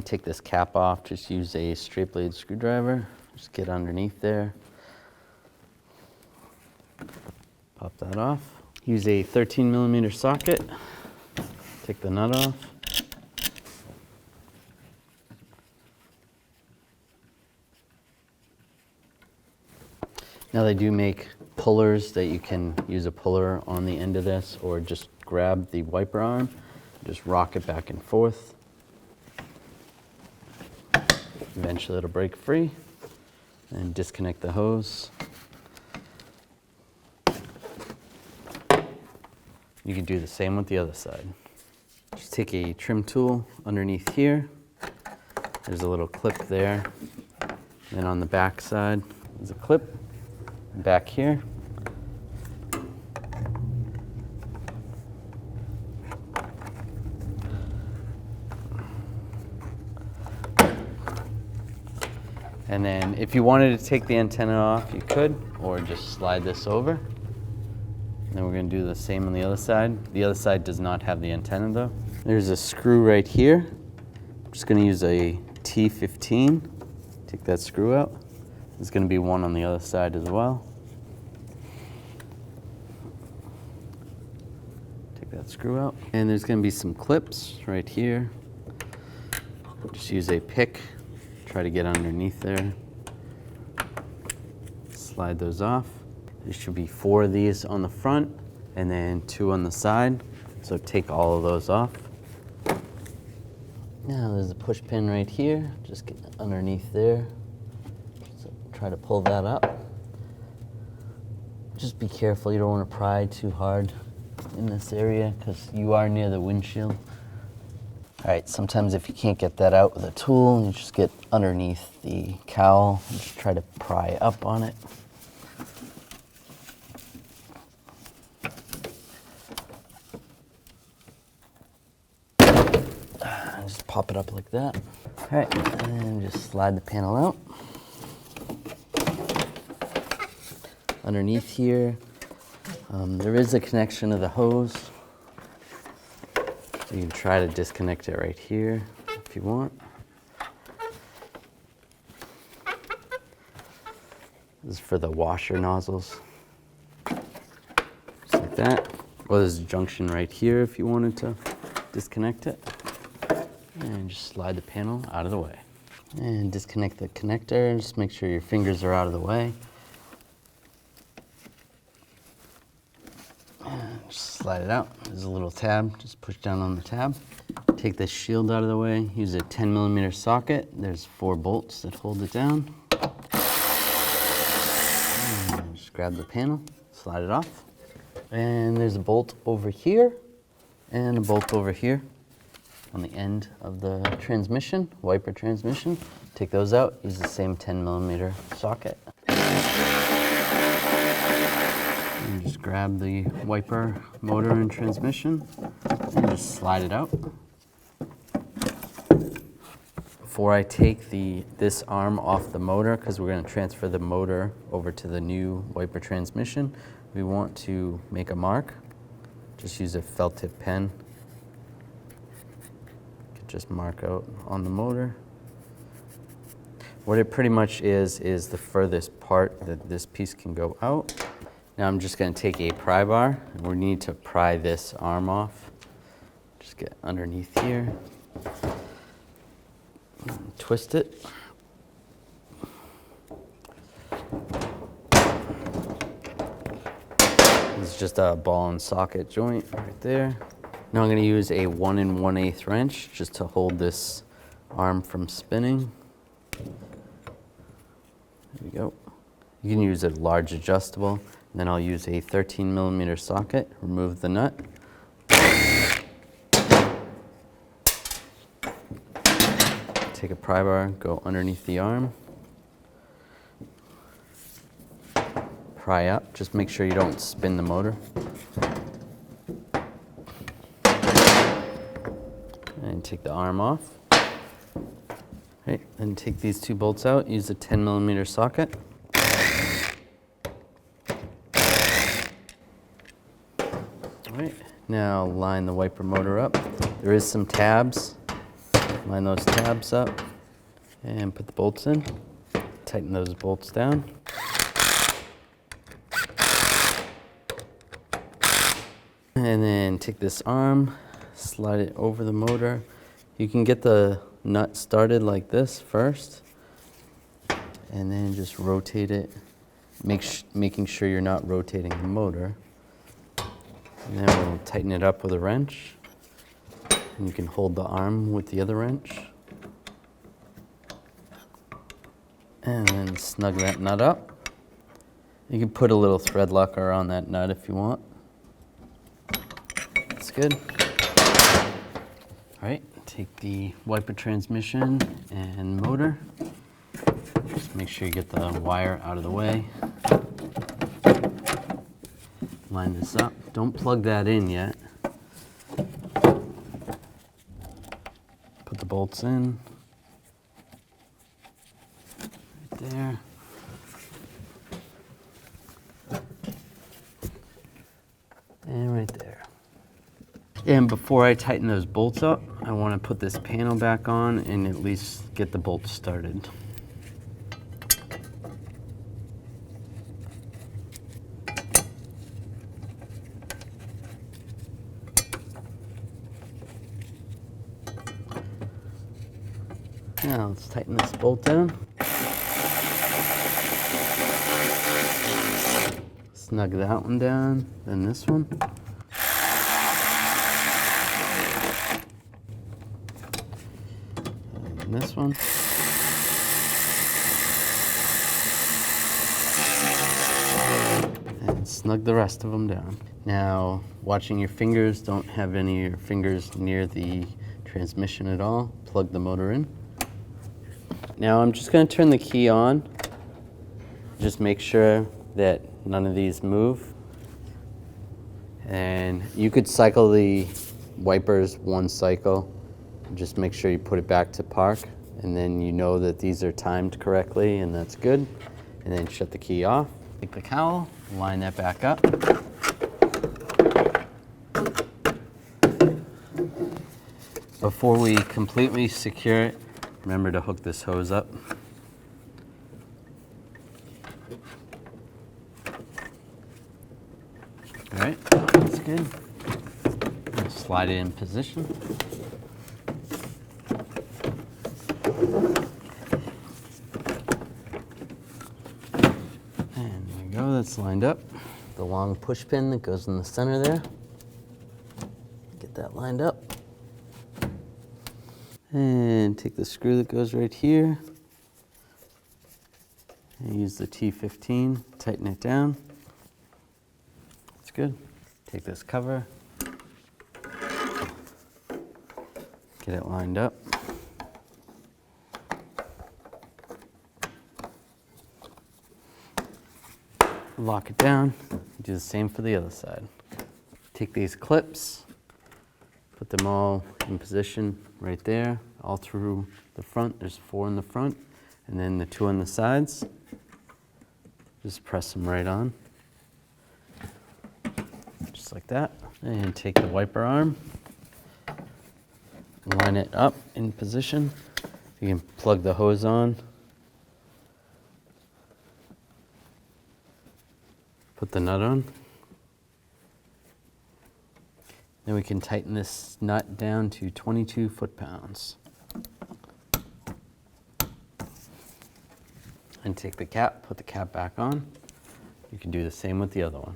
take this cap off, just use a straight blade screwdriver. Just get underneath there. Pop that off. Use a 13mm socket. Take the nut off. Now they do make pullers that you can use a puller on the end of this, or just grab the wiper arm, just rock it back and forth. Eventually it'll break free, and disconnect the hose. You can do the same with the other side. Just take a trim tool underneath here. There's a little clip there. And on the back side, there's a clip back here. And then if you wanted to take the antenna off, you could, or just slide this over. And then we're going to do the same on the other side. The other side does not have the antenna though. There's a screw right here. I'm just going to use a T15. Take that screw out. There's going to be one on the other side as well. Take that screw out. And there's going to be some clips right here. Just use a pick. Try to get underneath there. Slide those off. There should be 4 of these on the front and then 2 on the side. So take all of those off. Now there's a push pin right here. Just get underneath there. So try to pull that up. Just be careful, you don't want to pry too hard in this area because you are near the windshield. All right, sometimes if you can't get that out with a tool, you just get underneath the cowl and just try to pry up on it. Just pop it up like that. All right, and then just slide the panel out. Underneath here, there is a connection to the hose. So you can try to disconnect it right here if you want. This is for the washer nozzles. Just like that. Or there's a junction right here if you wanted to disconnect it. And just slide the panel out of the way. And disconnect the connector. Just make sure your fingers are out of the way. Just slide it out. There's a little tab. Just push down on the tab. Take this shield out of the way. Use a 10mm socket. There's 4 bolts that hold it down. And just grab the panel, slide it off. And there's a bolt over here and a bolt over here on the end of the transmission, wiper transmission. Take those out. Use the same 10mm socket. And just grab the wiper motor and transmission and just slide it out. Before I take this arm off the motor, because we're going to transfer the motor over to the new wiper transmission, we want to make a mark. Just use a felt tip pen. You can just mark out on the motor. What it pretty much is the furthest part that this piece can go out. Now I'm just going to take a pry bar, and we need to pry this arm off. Just get underneath here, and twist it. This is just a ball and socket joint right there. Now I'm going to use a 1 1/8 wrench just to hold this arm from spinning. There we go. You can use a large adjustable. Then I'll use a 13mm socket, remove the nut. Take a pry bar, go underneath the arm. Pry up, just make sure you don't spin the motor. And take the arm off. Right, then take these 2 bolts out, use a 10mm socket. All right, now line the wiper motor up. There is some tabs Line those tabs up and put the bolts in. Tighten those bolts down. And then take this arm, slide it over the motor. You can get the nut started like this first, and then just rotate it, making sure you're not rotating the motor. And then we'll tighten it up with a wrench. And you can hold the arm with the other wrench. And then snug that nut up. You can put a little thread locker on that nut if you want. That's good. All right, take the wiper transmission and motor. Just make sure you get the wire out of the way. Line this up. Don't plug that in yet. Put the bolts in. Right there. And right there. And before I tighten those bolts up, I want to put this panel back on and at least get the bolts started. Now let's tighten this bolt down. Snug that one down, then this one. And this one. And snug the rest of them down. Now, watching your fingers, don't have any of your fingers near the transmission at all. Plug the motor in. Now I'm just going to turn the key on. Just make sure that none of these move. And you could cycle the wipers one cycle. Just make sure you put it back to park, and then you know that these are timed correctly, and that's good. And then shut the key off. Take the cowl, line that back up. Before we completely secure it, remember to hook this hose up. All right, that's good. Slide it in position. And there we go, that's lined up. The long push pin that goes in the center there. Get that lined up. And take the screw that goes right here. And use the T15, tighten it down. That's good. Take this cover. Get it lined up. Lock it down. Do the same for the other side. Take these clips, put them all in position right there, all through the front. There's 4 in the front, and then the 2 on the sides. Just press them right on, just like that. And take the wiper arm, line it up in position. You can plug the hose on. Put the nut on. Then we can tighten this nut down to 22 foot-pounds. And take the cap, put the cap back on. You can do the same with the other one.